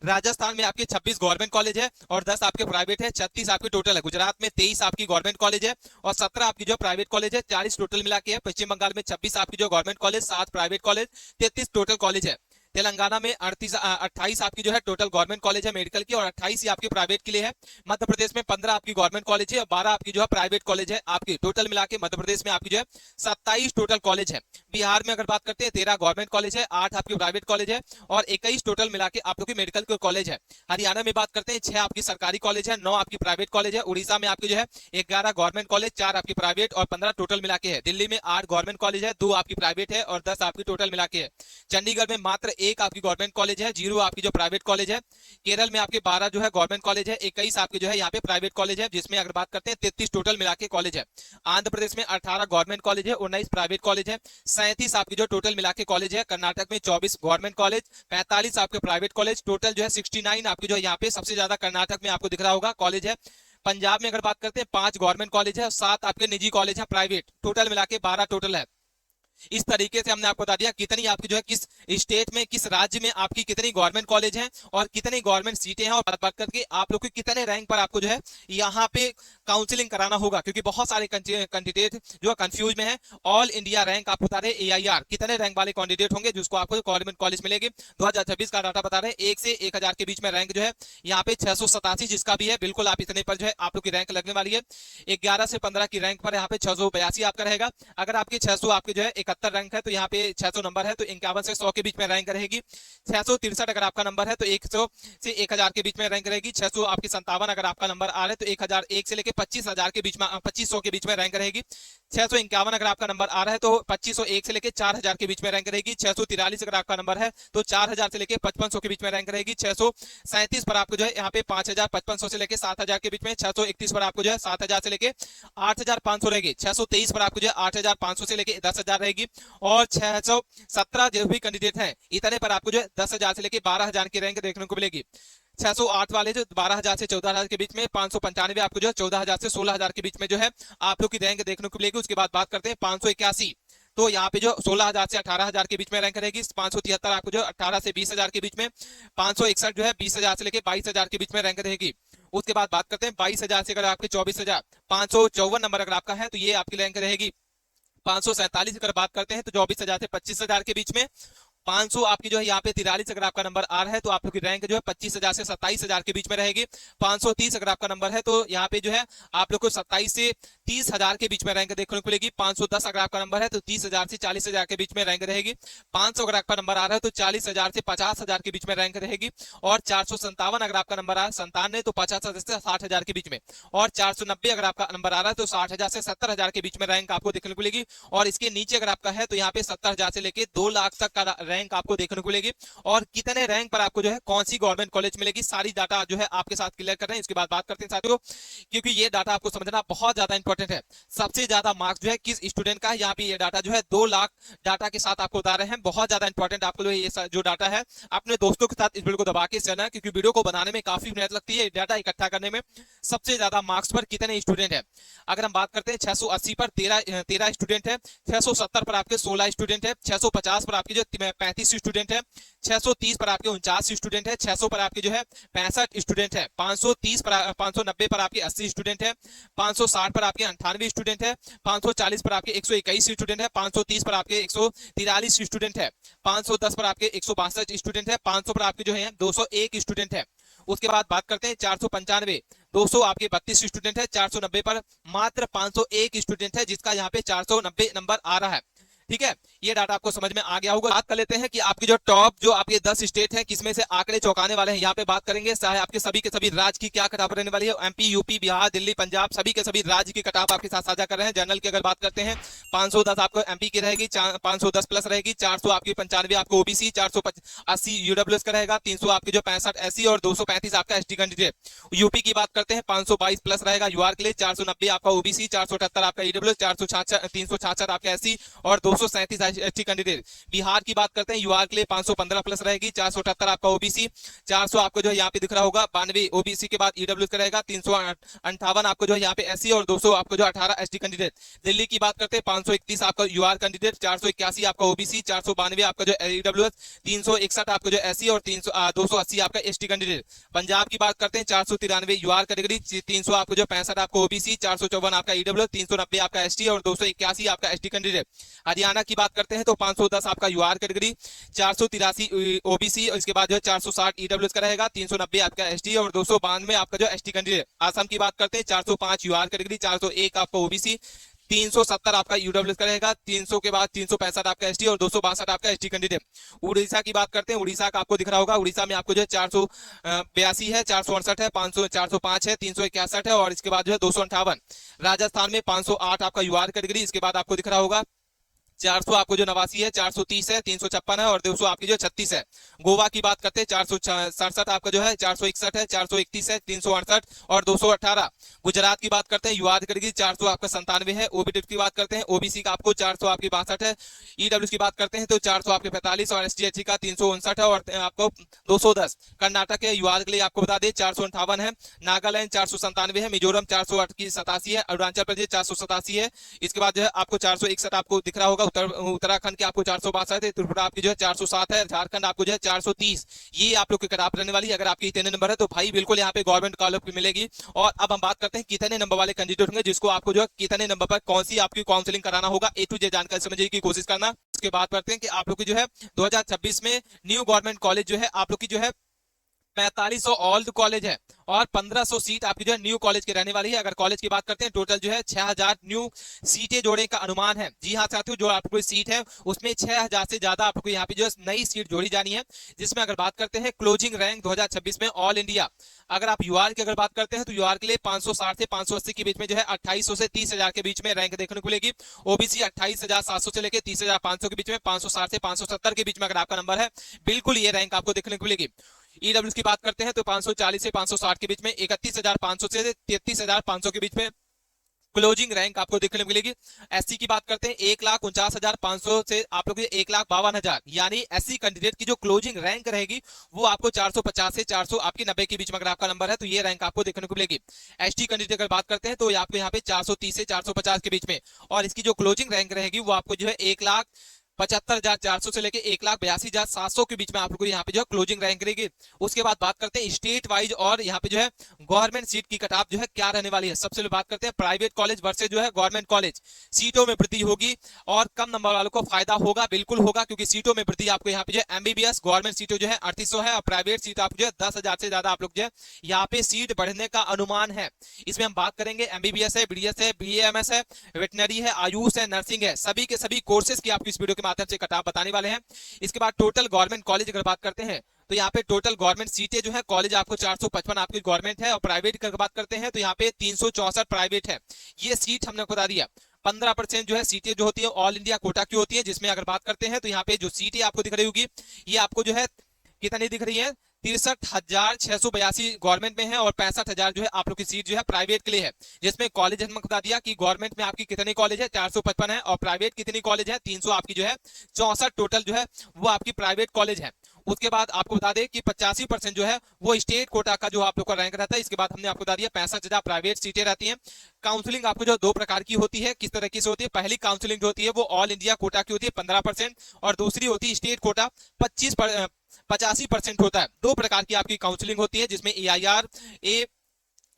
राजस्थान में आपके 26 गवर्नमेंट कॉलेज है और 10 आपके प्राइवेट है, 36 आपकी टोटल है। गुजरात में 23 आपकी गवर्नमेंट कॉलेज है और 17 आपकी जो प्राइवेट कॉलेज है, 40 टोटल मिला के है। पश्चिम बंगाल में 26 आपकी जो government college, 7 private college, 33 total college है। तेलंगाना में 28 आपकी जो है टोटल गवर्नमेंट कॉलेज है मेडिकल की और 28 ही आपकी प्राइवेट के लिए है। मध्य प्रदेश में 15 आपकी गवर्नमेंट कॉलेज है और 12 आपकी जो है प्राइवेट कॉलेज है आपकी। टोटल मिला के मध्य प्रदेश में आपकी जो है 27 टोटल कॉलेज है। बिहार में अगर बात करते हैं 13 गवर्नमेंट कॉलेज है, 8 आपकी प्राइवेट कॉलेज है और 21 टोटल मिला के आप लोग की मेडिकल कॉलेज है। हरियाणा में बात करते हैं 6 आपकी सरकारी कॉलेज है, 9 आपकी प्राइवेट कॉलेज है। उड़ीसा में आपकी जो है 11 गवर्नमेंट कॉलेज, 4 आपकी प्राइवेट और 15 टोटल मिला के है। दिल्ली में 8 गवर्नमेंट कॉलेज है, 2 आपकी प्राइवेट है और 10 आपकी टोटल मिला के है। चंडीगढ़ में मात्र 1 आपकी गवर्नमेंट कॉलेज है, 0 आपकी जो प्राइवेट कॉलेज है। केरल में आपके 12 जो है गवर्नमेंट कॉलेज है, 21 आपके जो है यहाँ पे प्राइवेट कॉलेज है, जिसमें अगर बात करते हैं 33 टोटल मिला के कॉलेज है। आंध्र प्रदेश में 18 गवर्नमेंट कॉलेज है, 19 प्राइवेट कॉलेज है, 37 आपकी जो टोटल मिला के कॉलेज है। कर्नाटक में 24 गवर्नमेंट कॉलेज, 45 आपके प्राइवेट कॉलेज, टोटल जो है 69 आपकी जो यहाँ पे सबसे ज्यादा कर्नाटक में आपको दिख रहा होगा कॉलेज है। पंजाब में अगर बात करते हैं 5 गवर्नमेंट कॉलेज है और 7 आपके निजी कॉलेज है प्राइवेट, टोटल मिला के 12 टोटल है। इस तरीके से हमने आपको बता दिया कितनी आपकी जो है किस स्टेट में किस राज्य में आपकी कितनी गवर्नमेंट कॉलेज हैं और कितनी गवर्नमेंट सीटें हैं और बात करके आप लोग को कितने रैंक पर आपको जो है यहाँ पे काउंसलिंग कराना होगा, क्योंकि बहुत सारे कैंडिडेट जो कंफ्यूज में है। ऑल इंडिया रैंक आप बता रहे AIR कितने रैंक वाले कैंडिडेट होंगे जिसको आपको गवर्नमेंट कॉलेज मिलेगी। 2026 का डाटा बता रहे हैं 1 से 1000 के बीच में रैंक जो है यहाँ पे 687 जिसका भी है, बिल्कुल आप इतने पर जो है आप लोग की रैंक लगने वाली है। 11 से 15 की रैंक पर यहाँ पे 682 आपका रहेगा। अगर आपके 600 आपके जो है 71 रैंक है तो यहाँ पे 600 नंबर है तो 51 से 100 के बीच में रैंक रहेगी। 663 अगर आपका नंबर है तो 100 से 1000 के बीच में रैंक रहेगी। 600 आपकी 57 अगर आपका नंबर आ रहा है तो 1001 से लेके 25000 के बीच में 2500 के बीच में रैंक रहेगी। 651 अगर आपका नंबर आ रहा है तो 2501 से लेके 4000 के बीच में रैंक रहेगी। 643 अगर आपका नंबर है तो 4000 से लेके 5500 के बीच में रैंक रहेगी। 637 पर आपको जो है यहाँ पे 5500 से लेके 7000 के बीच में। 631 पर आपको जो है 7000 से लेके 8500 रहेगी। 623 पर आपको जो है 8500 से लेके 10000 रहेगी और 617 जो भी कैंडिडेट हैं इतने पर आपको जो है 10,000 से लेके 12,000 की रैंक देखने को मिलेगी। 608 वाले जो 12,000 से 14,000 के बीच में, 595 आपको जो है 14,000 से 16,000 के बीच में जो है आप लोग की रैंक देखने को मिलेगी। उसके बाद बात करते हैं 581 तो यहाँ पे जो 16,000 से 18,000 के बीच में रैंक रहेगी। 573 आपको जो 18 से 20,000 के बीच में। 561 जो है 20,000 से लेके 22,000 के बीच में रैंक रहेगी। उसके बाद बात करते हैं 22,000 से अगर आपके 24,000 554 नंबर अगर आपका है तो ये आपकी रैंक रहेगी। 547 अगर बात करते हैं तो 24,000 से 25,000 के बीच में। 500 आपकी जो है यहाँ पे 43 अगर आपका नंबर आ रहा है तो आप लोग की रैंक जो है 25,000 से 27,000 के बीच में रहेगी। 530 अगर आपका नंबर है तो यहाँ पे जो है आप लोग को 27 से 30,000 के बीच में रैंक देखने को मिलेगी। 510 अगर आपका नंबर है तो 30,000 से 40,000 के बीच में रैंक रहेगी। 500 अगर आपका नंबर आ रहा है तो 40,000 से 50,000 के बीच में रैंक रहेगी। और 457 अगर आपका नंबर आ रहा है 97 तो 50,000 से 60,000 के बीच में। और 490 अगर आपका नंबर आ रहा है तो 60,000 से 70,000 के बीच में रैंक आपको देखने को मिलेगी। और इसके नीचे अगर आपका है तो यहाँ पे 70,000 से लेके 2 लाख तक का रैंक आपको देखने को मिलेगी। और कितने रैंक पर आपको जो है कौन सी गवर्नमेंट कॉलेज मिलेगी सारी डाटा जो है आपके साथ क्लियर कर रहे हैं। इसके बाद बात करते हैं साथियों, क्योंकि ये डाटा आपको समझना बहुत ज्यादा इंपॉर्टेंट है। सबसे ज्यादा मार्क्स जो है किस स्टूडेंट का है, यहाँ पे ये डाटा जो है 2 लाख डाटा के साथ आपको बता रहे हैं। बहुत ज्यादा इंपॉर्टेंट आपको ये जो डाटा है अपने दोस्तों के साथ इस वीडियो को दबा के चलना है, क्योंकि वीडियो को बनाने में काफी मेहनत लगती है। डाटा इकट्ठा करने में सबसे ज्यादा मार्क्स पर कितने स्टूडेंट है। अगर हम बात करते हैं 680 पर 13 स्टूडेंट है। 670 पर आपके 16 स्टूडेंट है। 650 पर आपके जो 35 स्टूडेंट है। 630 पर आपके 49 स्टूडेंट है। 600 पर आपके जो है 65 स्टूडेंट है। 590 पर आपके 80 स्टूडेंट है। 560 पर आपके 98 स्टूडेंट है। 540 पर आपके 121 स्टूडेंट है। 530 पर आपके 143 स्टूडेंट है। 510 पर आपके 162 स्टूडेंट है। 500 पर आपके जो है 201 स्टूडेंट है। उसके बाद बात करते हैं 495 200 आपके 32 स्टूडेंट है। 490 पर मात्र 501 स्टूडेंट है, जिसका यहाँ पे 490 नंबर आ रहा है। ठीक है, ये डाटा आपको समझ में आ गया होगा। बात कर लेते हैं कि आपके जो टॉप जो आपके 10 स्टेट हैं किसमें से आंकड़े चौंकाने वाले हैं, यहाँ पे बात करेंगे। चाहे आपके सभी के सभी राज्य की क्या कटाप रहने वाली है। एमपी, यूपी, बिहार, दिल्ली, पंजाब सभी के सभी राज्य की कटाप आपके साथ साझा कर रहे हैं। जनरल की अगर बात करते हैं 510 आपको एमपी की रहेगी, 510 प्लस रहेगी। 400 आपकी 95 आपको ओबीसी, 480 यूडब्ल्यूएस का रहेगा। 300 आपकी जो 65 एससी और 235 आपका एसटी कैंडिडेट। यूपी की बात करते हैं 522 प्लस रहेगा यूआर के लिए। 490 आपका ओबीसी, 478 आपका ईडब्ल्यूएस, 366 आपका एससी और 237 एसटी कैंडिडेट। बिहार की बात करते हैं, यूआर के लिए 515 प्लस रहेगी, 478 आपका ओबीसी, 400 आपको जो है यहाँ पे दिख रहा होगा 92 ओबीसी के बाद ईडब्ल्यू का रहेगा, 358 आपको जो है यहाँ पे एससी और 200 आपको जो 18 एसटी कैंडिडेट। दिल्ली की बात करते हैं 531 आपका यूआर कैंडिडेट, 481 आपका ओबीसी, 492 आपका जो ईडब्ल्यू, 361 आपका जो एससी और 280 आपका एसटी कैंडिडेट। पंजाब की बात करते हैं 493 यूआर कैटेगरी, 300 आपको जो 65 आपको ओबीसी, 454 आपका ईडब्ल्यू, 390 आपका एसटी और 281 आपका एसटी कैंडिडेट। हरियाणा की बात करते हैं तो 510 आपका यूआर कैटेगरी, 483 ओबीसी और इसके बाद जो है 460 ईडब्ल्यू का रहेगा, 390 आपका एसटी और 292 आपका जो एसटी कैंडिडेट। आसाम की बात करते हैं 405 यूआर कैटेगरी, 401 आपका ओबीसी, 370 आपका यूडब्ल्यू का रहेगा, 300 के बाद 365 आपका एसटी और 262 आपका एसटी कैंडिडेट। उड़ीसा की बात करते हैं, उड़ीसा का आपको दिख रहा होगा, उड़ीसा में आपको जो है 482 है, 468 है, 500 405 है, 361 है और इसके बाद जो है 258। राजस्थान में 508 आपका यूआर कैटेगरी, इसके बाद आपको दिख रहा होगा 400 आपको जो 89 है, 430 है, 356 है और 200 आपकी जो 36 है। गोवा की बात करते हैं 467 आपका जो है, 461 है, 431 है, 368 और 218। गुजरात की बात करते हैं, यूआर कैटेगरी 400 आपका 97 है, ओबीसी की बात करते हैं, ओबीसी का आपको 400 आपकी 62 है, ईडब्ल्यू की बात करते हैं तो 400 आपके 45 और एसटी का 359 है और आपको 210। कर्नाटक के यूआर के लिए आपको बता दें 458 है, नागालैंड 497 है, मिजोरम 408 की 87 है, अरुणाचल प्रदेश 487 है, इसके बाद जो है आपको 461 आपको दिख रहा होगा, उत्तराखंड के आपको 462 है, त्रिपुरा आपकी जो है 407 है, झारखंड आपको जो है 430। ये आप लोग की कटाप रहने वाली है। अगर आपकी इतने नंबर है तो भाई बिल्कुल यहाँ पे गवर्नमेंट कॉलेज मिलेगी। और अब हम बात करते हैं कितने नंबर वाले कैंडिडेट होंगे जिसको आपको जो है कितने नंबर पर कौन सी आपकी काउंसलिंग कराना होगा, ए टू जेड जानकारी समझने की कोशिश करना। उसके बाद करते हैं कि आप लोग की जो है 2026 में न्यू गवर्नमेंट कॉलेज जो है आप लोग की जो है 4500 ओल्ड कॉलेज है और 1500 सीट आपकी जो है न्यू कॉलेज की रहने वाली है। अगर कॉलेज की बात करते हैं टोटल जो है 6000 न्यू सीटें जोड़ने का अनुमान है। जी हाँ साथियों, जो आपको सीट है उसमें 6000 से ज्यादा आपको यहाँ पे जो है नई सीट जोड़ी जानी है। जिसमें अगर बात करते हैं क्लोजिंग रैंक 2026 में ऑल इंडिया, अगर आप यूआर की अगर बात करते हैं तो यूआर के लिए 560 से 580 के बीच में जो है 2800 से 30,000 के बीच में रैंक देखने को मिलेगी। ओबीसी 28,700 से लेकर 30,500 के बीच में, 560 से 570 के बीच में अगर आपका नंबर है बिल्कुल ये रैंक आपको देखने को मिलेगी। ईडब्ल्यू की बात करते हैं तो 540 से 560 के बीच में, 31,500 से 33,500 के बीच में क्लोजिंग रैंक आपको देखने को मिलेगी। एससी की बात करते हैं 1,49,500 से आप लोग 1,52,000, यानी एससी कैंडिडेट की जो क्लोजिंग रैंक रहेगी वो आपको 450 से 490 के बीच में अगर आपका नंबर है तो ये रैंक आपको देखने को मिलेगी। एसटी कैंडिडेट अगर बात करते हैं तो आपको यहाँ पे 430 से 450 के बीच में, और इसकी जो क्लोजिंग रैंक रहेगी वो आपको जो है 1,75,400 से लेके 1,82,700 के बीच में आप लोग को यहाँ पे जो है क्लोजिंग रैंक रहेगी। उसके बाद बात करते हैं स्टेट वाइज और यहाँ पे जो है गवर्नमेंट सीट की कटाप जो है क्या रहने वाली है। सबसे पहले बात करते हैं प्राइवेट कॉलेज वर्सेस जो है गवर्नमेंट कॉलेज। सीटों में वृद्धि होगी और कम नंबर वालों को फायदा होगा, बिल्कुल होगा, क्योंकि सीटों में वृद्धि आपको यहाँ पे जो है एमबीबीएस गवर्नमेंट सीटों जो है 3800 है और प्राइवेट सीट आपको जो है 10,000 से ज्यादा आप लोग जो है यहाँ पे सीट बढ़ने का अनुमान है। इसमें हम बात करेंगे एमबीबीएस है, बीडीएस है, बीएएमएस है, वेटनरी है, आयुष है, नर्सिंग है, सभी के सभी कोर्सेज की आपको इस वीडियो के माध्यम से कटाप बताने वाले हैं। इसके बाद टोटल गवर्नमेंट कॉलेज अगर बात करते हैं तो यहाँ पे टोटल गवर्नमेंट सीटें जो है कॉलेज आपको 455 आपकी गवर्नमेंट है और प्राइवेट की बात करते हैं तो यहाँ पे 364 प्राइवेट है। ये सीट हमने बता दिया। 15% जो है सीटें जो होती है ऑल इंडिया कोटा की होती है, जिसमें अगर बात करते हैं तो यहाँ पे जो सीटें आपको दिख रही होगी ये आपको जो है कितनी दिख रही है, 63,682 गवर्नमेंट में है और 65,000 जो है आप लोग की सीट जो है प्राइवेट के लिए है। जिसमें कॉलेज हमने बता दिया कि गवर्नमेंट में आपकी कितने कॉलेज है 455 है और प्राइवेट कितनी कॉलेज है 300 आपकी जो है 64 टोटल जो है वो आपकी प्राइवेट कॉलेज है। उसके बाद आपको बता दें कि 85% जो है वो स्टेट कोटा का जो आप लोग का रैंक रहता है। इसके बाद हमने आपको बता दिया 65,000 प्राइवेट सीटें रहती हैं। काउंसलिंग आपको जो दो प्रकार की होती है, किस तरीके से होती है, पहली काउंसलिंग जो होती है वो ऑल इंडिया कोटा की होती है 15% और दूसरी होती है स्टेट कोटा 85% होता है। दो प्रकार की आपकी काउंसलिंग होती है, जिसमें AIR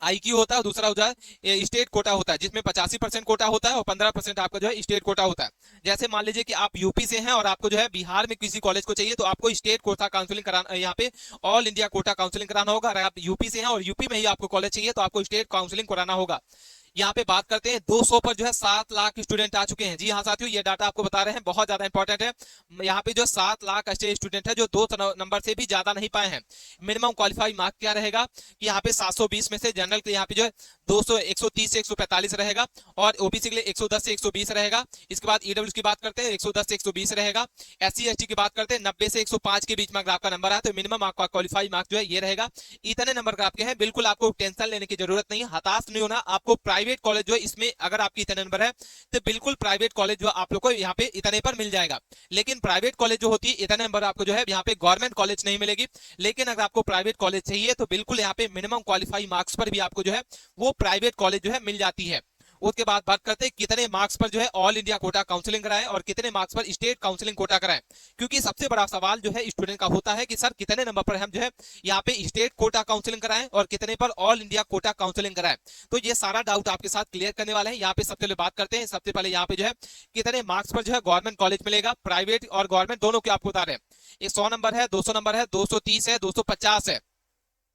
IQ होता है, दूसरा होता है स्टेट कोटा होता है, जिसमें 85% कोटा होता है और 15% आपका जो है स्टेट कोटा होता है। जैसे मान लीजिए कि आप यूपी से हैं और आपको जो है बिहार में किसी कॉलेज को चाहिए तो आपको स्टेट कोटा काउंसलिंग कराना, यहाँ पे ऑल इंडिया कोटा काउंसलिंग कराना होगा। अगर आप यूपी से हैं और यूपी में ही आपको कॉलेज चाहिए तो आपको स्टेट काउंसलिंग कराना होगा। यहाँ पे बात करते हैं 200 पर जो है 7 लाख स्टूडेंट आ चुके हैं। जी हाँ साथियों, ये डाटा आपको बता रहे हैं, बहुत ज्यादा इंपॉर्टेंट है। यहाँ पे जो 7 लाख ऐसे स्टूडेंट है जो 2 नंबर से भी ज्यादा नहीं पाए हैं। मिनिमम क्वालिफाई मार्क क्या रहेगा कि यहाँ पे 720 में से जनरल के यहाँ पे जो है 200 130 से 145 रहेगा, और ओबीसी के लिए 110 से 120 रहेगा। इसके बाद ईडब्ल्यूएस की बात करते हैं 110 से 120 रहेगा। एससी एसटी की बात करते हैं 90 से 105 के बीच में अगर आपका नंबर है तो मिनिमम आपका क्वालिफाई मार्क जो है ये रहेगा। इतने नंबर का आपके हैं, बिल्कुल आपको टेंशन लेने की जरूरत नहीं है, हताश नहीं होना। आपको प्राइवेट कॉलेज जो है इसमें अगर आपकी इतने नंबर है तो बिल्कुल प्राइवेट कॉलेज जो आप लोग को यहाँ पे इतने पर मिल जाएगा। लेकिन प्राइवेट कॉलेज जो होती है इतने नंबर आपको जो है यहाँ पे गवर्नमेंट कॉलेज नहीं मिलेगी। लेकिन अगर आपको प्राइवेट कॉलेज चाहिए तो बिल्कुल यहाँ पे मिनिमम क्वालिफाई मार्क्स पर भी आपको जो है वो प्राइवेट कॉलेज जो है मिल जाती है। उसके बाद बात करते हैं कितने मार्क्स पर जो है ऑल इंडिया कोटा काउंसलिंग कराएं और कितने मार्क्स पर स्टेट काउंसलिंग कोटा कराएं। क्योंकि सबसे बड़ा सवाल जो है स्टूडेंट का होता है कि सर कितने नंबर पर हम जो है यहाँ पे स्टेट कोटा काउंसलिंग कराएं और कितने पर ऑल इंडिया कोटा काउंसलिंग कराएं। तो ये सारा डाउट आपके साथ क्लियर करने वाले हैं। यहाँ पे सबसे पहले बात करते हैं, सबसे पहले यहाँ पे जो है कितने मार्क्स पर जो है गवर्नमेंट कॉलेज मिलेगा, प्राइवेट और गवर्नमेंट दोनों के आपको बता रहे हैं। ये 100 नंबर है, 200 नंबर है, 230 है, 250 है।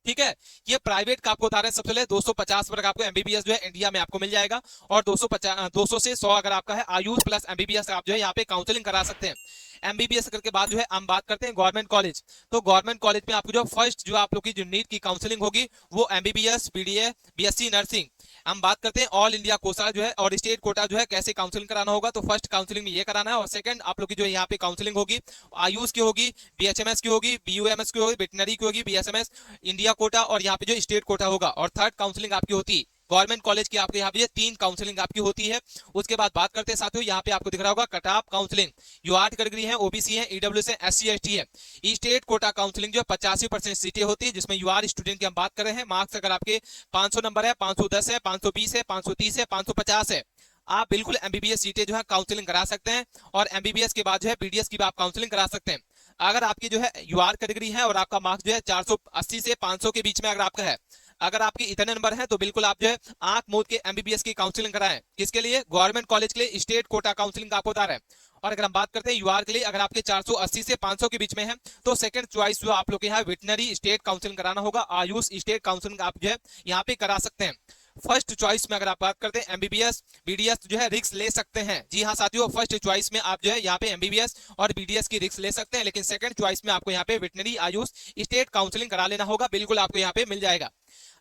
ठीक है, ये प्राइवेट का आपको बता रहे हैं। सबसे पहले 250 पर आपको एमबीबीएस जो है इंडिया में आपको मिल जाएगा, और 200 से 100 अगर आपका है आयुष प्लस एमबीबीएस आप जो है यहाँ पे काउंसलिंग करा सकते हैं। एमबीबीएस करके बाद जो है हम बात करते हैं गवर्नमेंट कॉलेज। तो गवर्नमेंट कॉलेज में आपको जो फर्स्ट जो आप लोग की जो नीट की काउंसलिंग होगी वो एमबीबीएस, बीडीए, बीएससी नर्सिंग। हम बात करते हैं ऑल इंडिया कोटा जो है और स्टेट कोटा जो है कैसे काउंसलिंग कराना होगा। तो फर्स्ट काउंसलिंग में ये कराना है, और सेकंड आप लोग की जो यहाँ पे काउंसलिंग होगी आयुष की होगी, बीएचएमएस की होगी, बीयूएमएस की होगी, वेटनरी की होगी, बीएसएमएस, इंडिया कोटा, और यहाँ पे जो स्टेट कोटा होगा। और थर्ड काउंसलिंग आपकी होती है गवर्नमेंट कॉलेज की, आपके यहाँ पे 3 काउंसलिंग आपकी होती है। उसके बाद बात करते हैं साथियों, यहाँ पे आपको दिख रहा होगा कट ऑफ काउंसलिंग। जो 8 कैटेगरी है, ओबीसी है, ईडब्ल्यूएस है, एससी एसटी है। स्टेट कोटा काउंसलिंग जो 85% सीटें होती है, जिसमें यूआर स्टूडेंट की हम बात कर रहे हैं। मार्क्स अगर आपके 500 नंबर है, 510 है, 520 है, 530 है, 550 है, आप बिल्कुल एमबीबीएस सीटें जो है काउंसलिंग करा सकते हैं। और एमबीबीएस के बाद जो है बीडीएस की भी आप काउंसलिंग करा सकते हैं। अगर आपकी जो है यूआर कैटेगरी है और आपका मार्क्स जो है 480 से 500 के बीच में अगर आपका है, अगर आपके इतने नंबर हैं तो बिल्कुल आप जो है आंख मूंद के एमबीबीएस की काउंसलिंग कराएं। किसके लिए? गवर्नमेंट कॉलेज के लिए स्टेट कोटा काउंसलिंग आपको बता रहे हैं। और अगर हम बात करते हैं यूआर के लिए, अगर आपके 480 से 500 के बीच में है तो सेकंड चॉइस जो आप लोग के यहाँ वेटनरी स्टेट काउंसलिंग कराना होगा, आयुष स्टेट काउंसलिंग आप जो है यहाँ पे करा सकते हैं। फर्स्ट चॉइस में अगर आप बात करते हैं एमबीबीएस, बीडीएस जो है रिस्क ले सकते हैं। जी हाँ साथियों, फर्स्ट चॉइस में आप जो है यहाँ पे एमबीबीएस और बीडीएस की रिस्क ले सकते हैं, लेकिन सेकंड चॉइस में आपको यहाँ पे वेटनरी आयुष स्टेट काउंसलिंग करा लेना होगा, बिल्कुल आपको यहाँ पे मिल जाएगा।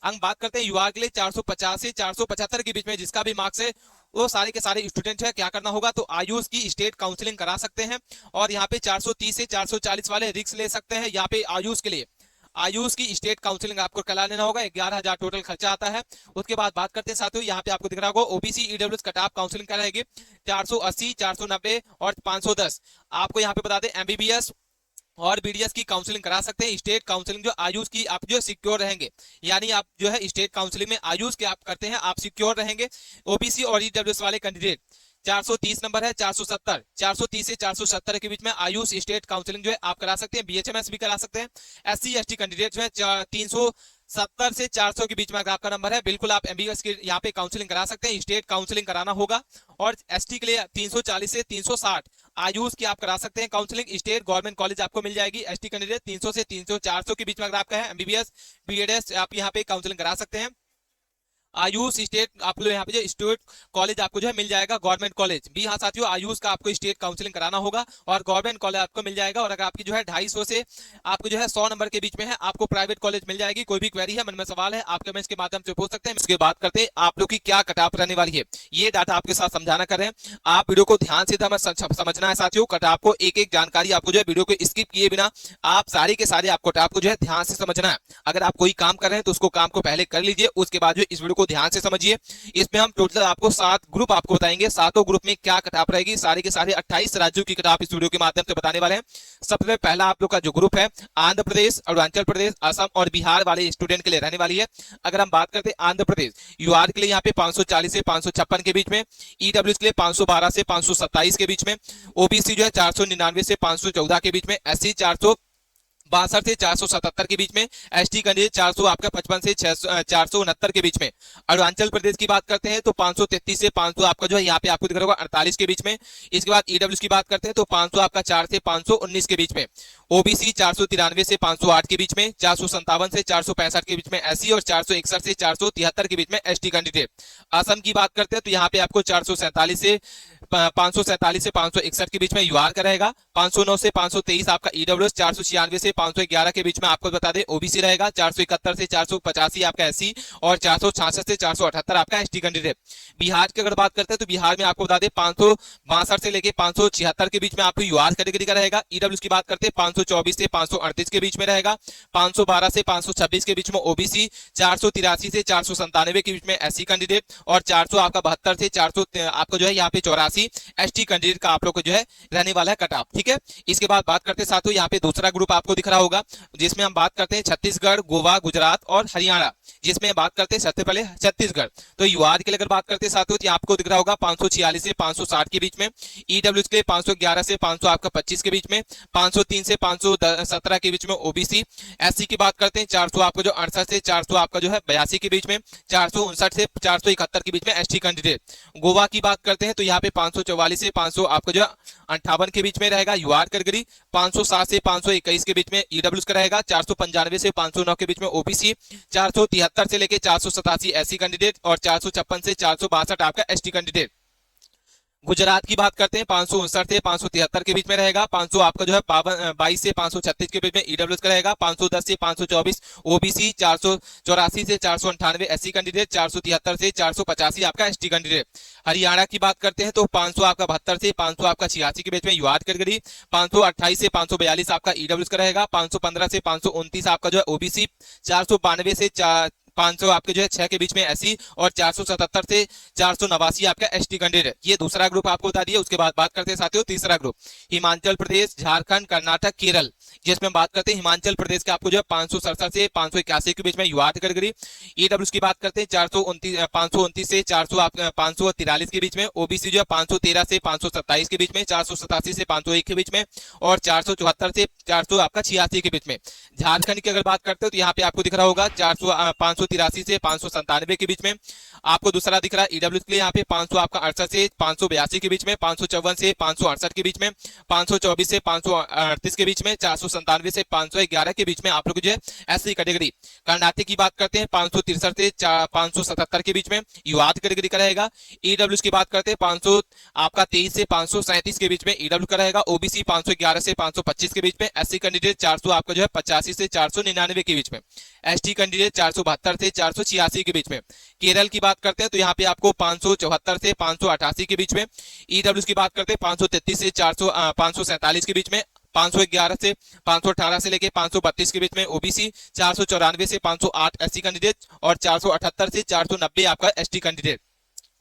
हम बात करते हैं यूआर के लिए 450 से 475 के बीच में जिसका भी मार्क्स है वो सारे के सारे स्टूडेंट है क्या करना होगा, तो आयुष की स्टेट काउंसलिंग करा सकते हैं। और यहाँ पे 430 से 440 वाले रिस्क ले सकते हैं। यहाँ पे आयुष के लिए आयुष की स्टेट काउंसलिंग आपको करा लेना होगा, 11,000 टोटल खर्चा आता है। उसके बाद बात करते हैं साथियों, यहाँ पे आपको दिख रहा होगा OBC EWS cut off counselling कराएगी 480, 490 और 510। आपको यहाँ पे बता दें एमबीबीएस और बीडीएस की काउंसलिंग करा सकते हैं। स्टेट काउंसलिंग जो आयुष की आप जो सिक्योर रहेंगे, यानी आप जो है स्टेट काउंसलिंग में आयुष के आप करते हैं आप सिक्योर रहेंगे। ओबीसी और ईडब्ल्यूएस वाले कैंडिडेट 430 नंबर है, 430 से 470 के बीच में आयुष स्टेट काउंसलिंग जो है आप करा सकते हैं, बीएचएमएस भी करा सकते हैं। एससी एसटी कैंडिडेट जो है 370 से 400 के बीच में अगर आपका नंबर है बिल्कुल आप एमबीबीएस की यहाँ पे काउंसलिंग करा सकते हैं, स्टेट काउंसलिंग कराना होगा। और एसटी के लिए 340 से 360 आयुष की आप करा सकते हैं काउंसलिंग, स्टेट गवर्नमेंट कॉलेज आपको मिल जाएगी। एसटी कैंडिडेट 300 से 400 के बीच में अगर आपका है एमबीबीएस बीएडएस आप यहाँ पे काउंसलिंग करा सकते हैं। आयुष स्टेट आप लोग यहाँ पे जो स्टेट कॉलेज आपको जो है मिल जाएगा, गवर्नमेंट कॉलेज भी। हाँ साथियों, आयुष का आपको स्टेट काउंसलिंग कराना होगा और गवर्नमेंट कॉलेज आपको मिल जाएगा। और अगर आपकी जो है 250 से आपको जो है 100 नंबर के बीच में है आपको प्राइवेट कॉलेज मिल जाएगी। कोई भी क्वेरी है, मन में सवाल है, आप कमेंट्स के माध्यम से पूछ सकते हैं। इसके बात करते हैं आप लोग की क्या कट ऑफ रहने वाली है, ये डाटा आपके साथ समझाना कर रहे हैं। आप वीडियो को ध्यान से समझना है साथियों। कट ऑफ को एक एक जानकारी आपको जो है वीडियो को स्किप किए बिना आप सारे के सारे आपको कट ऑफ को जो है ध्यान से समझना है। अगर आप कोई काम कर रहे हैं तो उसको काम को पहले कर लीजिए, उसके बाद जो इस वीडियो को ध्यान से समझिए। इसमें हम टोटल आपको 7 ग्रुप आपको बताएंगे, 7 ग्रुप में क्या कट ऑफ रहेगी, सारे के सारे 28 राज्यों की कट ऑफ इस वीडियो के माध्यम से बताने वाले हैं। सबसे पहला आप लोग का जो ग्रुप है आंध्र प्रदेश, अरुणाचल प्रदेश, असम और बिहार वाले स्टूडेंट के लिए रहने वाली है। अगर हम बात करते हैं आंध्र प्रदेश, यूआर के लिए यहाँ पे 540 से 556 के बीच में, ईडब्ल्यूएस के लिए 512 से 527 के बीच में, ओबीसी जो है 499 से 514 के बीच में, एससी 462 से 477 के बीच में, एसटी कैंडिडेट 400 आपका 55 से 469 के बीच में। अरुणाचल प्रदेश की बात करते हैं तो 533 से 500 आपका जो है यहाँ पे आपको दिख रहा होगा 48 के बीच में। इसके बाद ईडब्ल्यूएस की बात करते हैं तो 500 आपका 4 से 519 के बीच में, ओबीसी 493 से 508 के बीच में, 457 से 465 के बीच में एससी और 461 से 473 के बीच में एसटी कैंडिडेट। असम की बात करते हैं तो यहाँ पे आपको 447 से 547 से 561 के बीच में यूआर का रहेगा, 509 से 523 आपका ईडब्ल्यूएस, 496 से 511 के बीच में आपको बता दें ओबीसी रहेगा, 471 से 485 आपका एससी और 466 से 478 आपका एसटी कैंडिडेट। बिहार की अगर बात करते हैं तो बिहार में आपको बता दें 562 से लेके 576 के बीच में आपको यूआर कैटेगरी का रहेगा। ईडब्ल्यूएस की बात करते हैं 524 से 538 के बीच में रहेगा, 512 से 526 के बीच में ओबीसी, 483 से 497 के बीच में एससी कैंडिडेट और 400 आपका 72 से 400 आपको जो है यहाँ पे 84 एसटी कैंडिडेट का आप लोग को जो है रहने वाला है कट ऑफ। ठीक है, इसके बाद बात करते हैं साथियों यहाँ पे दूसरा ग्रुप आपको दिख रहा होगा जिसमें हम बात करते हैं छत्तीसगढ़, गोवा, गुजरात और हरियाणा, जिसमें बात करते हैं सबसे पहले छत्तीसगढ़। तो यूआर के लिए अगर बात करते हैं साथियों तो आपको दिख रहा होगा 546 से 560 के बीच में, ईडब्ल्यूएस के लिए 511 से 500 आपका 25 के बीच में, 503 से 517 के बीच में ओबीसी। एससी की बात करते हैं 400 आपको जो 68 से 400 आपका जो है 82 के बीच में, 459 से 471 के बीच में एसटी कैंडिडेट। गोवा की बात करते हैं तो यहाँ पे 544 से 500 आपको जो 58 के बीच में रहेगा यूआर कैटेगरी, 507 से 521 के बीच में ईडब्ल्यूएस का रहेगा, 495 से 509 के बीच में ओबीसी, 473 से लेके 487 एससी कैंडिडेट और 456 से 462 आपका एसटी कैंडिडेट। गुजरात की बात करते हैं 559 से 573 के बीच में रहेगा, 500 आपका जो है 22 से 536 के बीच में ईडब्ल्यूएस का रहेगा, 510 से 524 ओबीसी, 484 से 498 एससी कैंडिडेट, 473 से 485 आपका एसटी कैंडिडेट। हरियाणा की बात करते हैं तो 500 आपका 72 से 500 आपका 86 के बीच में यूआर कैटेगरी, 528 से 542 आपका ईडब्ल्यूएस का रहेगा, 515 से 529 आपका जो है ओबीसी, 492 से 500 आपके जो है 6 के बीच में एससी और 477 से 489 आपका एसटी कैंडिडेट। ये दूसरा ग्रुप आपको बता दिया। उसके बाद बात करते हैं साथियों तीसरा ग्रुप हिमाचल प्रदेश, झारखंड, कर्नाटक, केरल, जिसमें बात करते हैं हिमाचल प्रदेश के आपको जो है 567 से 581 के बीच में यूआर कैटेगरी। ईडब्ल्यूएस की बात करते हैं 529 से 543 के बीच में, ओबीसी जो है 513 से 527 के बीच में, 487 से 501 के बीच में और 474 से 400 आपका 86 के बीच में। झारखंड की अगर बात करते हो तो यहाँ पे आपको दिख रहा होगा 583 से 597 के बीच में। आपको दूसरा दिख रहा है ईडब्ल्यूएस के लिए यहाँ पे 500 आपका 68 से 582 के बीच में, 554 से 568 के बीच में, 524 से 538 के बीच में, 497 से 511 के बीच में आप लोग जो है एससी कैटेगरी। कर्नाटक की बात करते हैं 563 से 577 के बीच में यूआर कैटेगरी का रहेगा। ईडब्ल्यूएस की बात करते हैं 500 आपका 23 से 537 के बीच में ईडब्ल्यू का रहेगा। ओबीसी 511 से 525 के बीच में, एससी कैंडिडेट 400 आपका जो है 85 से 499 के बीच में, एसटी कैंडिडेट 472 से 486 के बीच में। केरल की बात करते हैं तो यहाँ पे आपको 574 से 588 के बीच में। ईडब्ल्यूएस की बात करते हैं 533 से 547 के बीच में, 511 से 518 से लेके 532 के बीच में ओबीसी, 494 से 508 एससी कैंडिडेट और 478 से 490 आपका एसटी कैंडिडेट।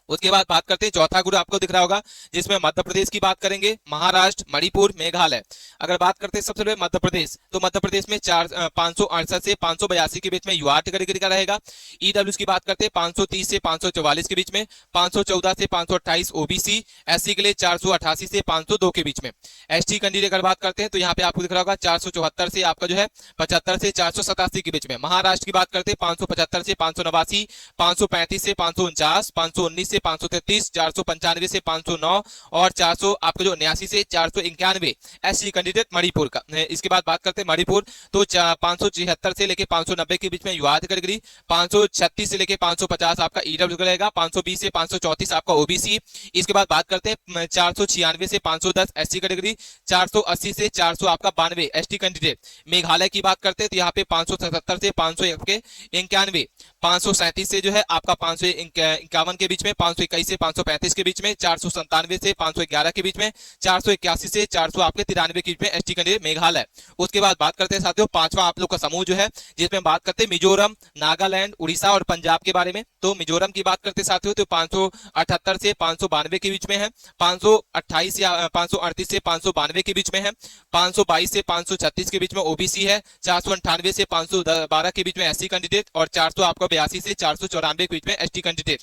उसके बाद बात करते हैं चौथा ग्रुप आपको दिख रहा होगा जिसमें मध्य प्रदेश की बात करेंगे, महाराष्ट्र, मणिपुर, मेघालय। अगर बात करते हैं सबसे पहले मध्य प्रदेश तो मध्य प्रदेश में 568 से 582 के बीच में यूआर कैटेगरी का रहेगा। ईडब्ल्यूएस की बात करते हैं 530 से 544 के बीच में, 514 से 528 ओबीसी, एससी के लिए 488 से 502 के बीच में। एसटी कैंडिडेट अगर बात करते हैं तो यहाँ पे आपको दिख रहा होगा 474 से आपका जो है 75 से 487 के बीच में। महाराष्ट्र की बात करते हैं 575 से 589, 535 से 549, 519 से 533, 495 से 509 और 400 आपको जो 89 से 491 एससी कैंडिडेट मणिपुर का। इसके बाद बात करते हैं मणिपुर तो 576 से लेके 590 के बीच में यूआर कैटेगरी, 536 से लेके 550 आपका ईडब्ल्यू रहेगा, 520 से 534 आपका ओबीसी। इसके बाद बात करते हैं 496 से 510 एससी कैटेगरी, 480 से 400 आपका 92 एसटी कैंडिडेट। मेघालय की बात करते हैं तो यहाँ पे 577 से 591, 537 से जो है आपका 551 के बीच में, 521 से 535 के बीच में, 497 से 511 के बीच में, 481 से 400 आपके 93 के बीच में एसटी कैंडिडेट मेघालय। उसके बाद बात करते हैं साथियों पांचवा आप लोग का समूह जो है जिसमें बात करते हैं मिजोरम, नागालैंड, उड़ीसा और पंजाब के बारे में। तो मिजोरम की बात करते हैं साथियों तो 578 से 592 के बीच में है, 528 या 538 से 592 के बीच में है, 522 से 536 के बीच में ओबीसी है, 498 से 512 के बीच में एससी कैंडिडेट और 400 आपको 82 से 494 के बीच में एसटी कैंडिडेट।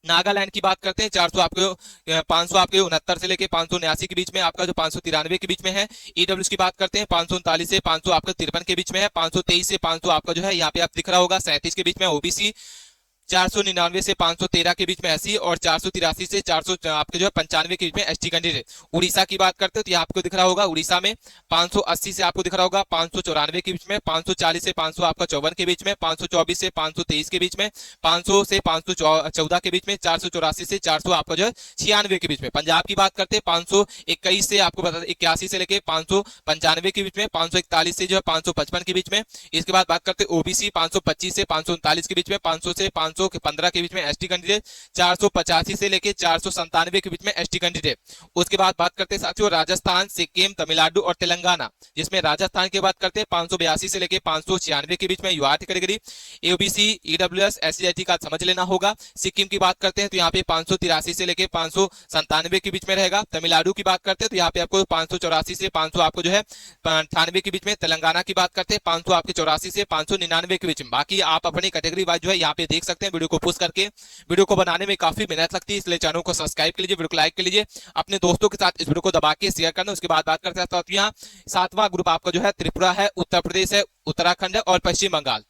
नागालैंड की बात करते हैं 400 आपको 500 आपके 69 से लेके 589 के बीच में आपका जो 593 के बीच में है। ईडब्ल्यूएस की बात करते हैं 539 से 500 आपका 53 के बीच में है, 523 से 500 आपका जो है यहाँ पे आप दिख रहा होगा 37 के बीच में ओबीसी, 499 से 513 के बीच में एससी और 483 से 400 आपके जो है 95 के बीच में एसटी कैंडिडेट। उड़ीसा की बात करते हो तो ये आपको दिख रहा होगा, उड़ीसा में 580 से आपको दिख रहा होगा 594 के बीच में, 540 से 500 आपका 54 के बीच में, 524 से 523 के बीच में, 500 से 514 के बीच में, 484 से 400 आपका जो है 96 के बीच में। पंजाब की बात करते हैं 521 से आपको बता 81 से लेके 595 के बीच में, 541 से जो है 555 के बीच में। इसके बाद बात करते हैं ओबीसी 525 से 539 के बीच में, 500 से 515 के बीच में एसटी कैंडिडेट, 485 से लेके 497 के बीच में एसटी कैंडिडेट। उसके बाद बात करते हैं साथियों राजस्थान, सिक्किम, तमिलनाडु और तेलंगाना, जिसमें राजस्थान की बात करते हैं 582 से लेके 596 के बीच में यूआर कैटेगरी, ओबीसी, ईडब्ल्यूएस, एससीआईटी का समझ लेना होगा। सिक्किम की बात करते हैं तो यहाँ पे 583 से लेके 597 के बीच में रहेगा। तमिलनाडु की बात करते हैं तो यहाँ पे आपको 584 से 500 आपको जो है 98 के बीच में। तेलंगाना की बात करते हैं 500 आपके 84 से 599 के बीच में। बाकी आप अपनी कैटेगरी वाइज जो है यहाँ पे देख सकते हैं। वीडियो को पुश करके, वीडियो को बनाने में काफी मेहनत लगती है, इसलिए चैनल को सब्सक्राइब कर लीजिए, वीडियो को लाइक कर लीजिए, अपने दोस्तों के साथ इस वीडियो को दबा के शेयर करना। उसके बाद बात करते हैं यहाँ 7वां ग्रुप आपका जो है त्रिपुरा है, उत्तर प्रदेश है, उत्तराखंड है और पश्चिम बंगाल,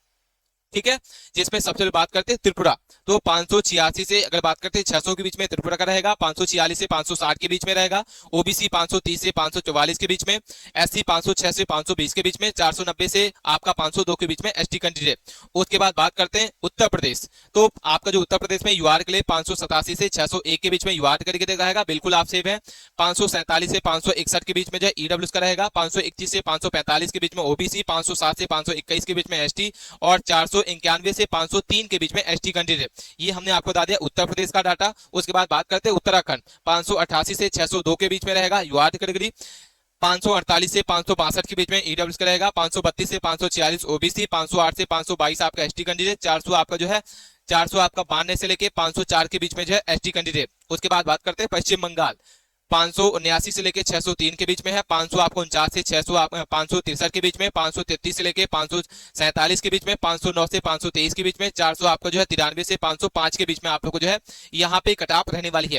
ठीक है। जिसमें सबसे पहले बात करते हैं त्रिपुरा, तो 586 से अगर बात करते हैं 600 के बीच में त्रिपुरा का रहेगा, 546 से 560 के बीच में रहेगा, ओबीसी 530 से 544 के बीच में, एससी 506 से 520 के बीच में, 490 से आपका 502 के बीच में एसटी कैंडिडेट। उसके बाद बात करते हैं उत्तर प्रदेश, तो आपका जो उत्तर प्रदेश में यूआर के लिए 587 से 601 के बीच में यूआर करके रहेगा, बिल्कुल आप सेफ है। 547 से 561 के बीच में जो ईडब्ल्यूएस का रहेगा, 521 से 545 के बीच में ओबीसी, 507 से 521 के बीच में एसटी और 491 से 503 के बीच में एसटी कैंडिडेट। ये हमने आपको बता दिया उत्तर प्रदेश का डाटा। उसके बाद बात करते हैं उत्तराखंड, 588 से 602 के बीच में रहेगा यूआर कैटेगरी, 548 से 562 के बीच में ईडब्ल्यूएस का रहेगा, 532 से 546 ओबीसी, 508 से 522 आपका एसटी कैंडिडेट, 400 आपका जो है 400 आपका 92 से लेके 504 के बीच में जो है एसटी कैंडिडेट। उसके बाद बात करते हैं पश्चिम बंगाल, 579 से लेके 603 के बीच में है, 500 आपको 49 से 600 563 के बीच में, 533 से लेके 547 के बीच में, 509 से 523 के बीच में, 400 आपको जो है 93 से 505 के बीच में आप लोग को जो है यहाँ पे कट ऑफ रहने वाली है।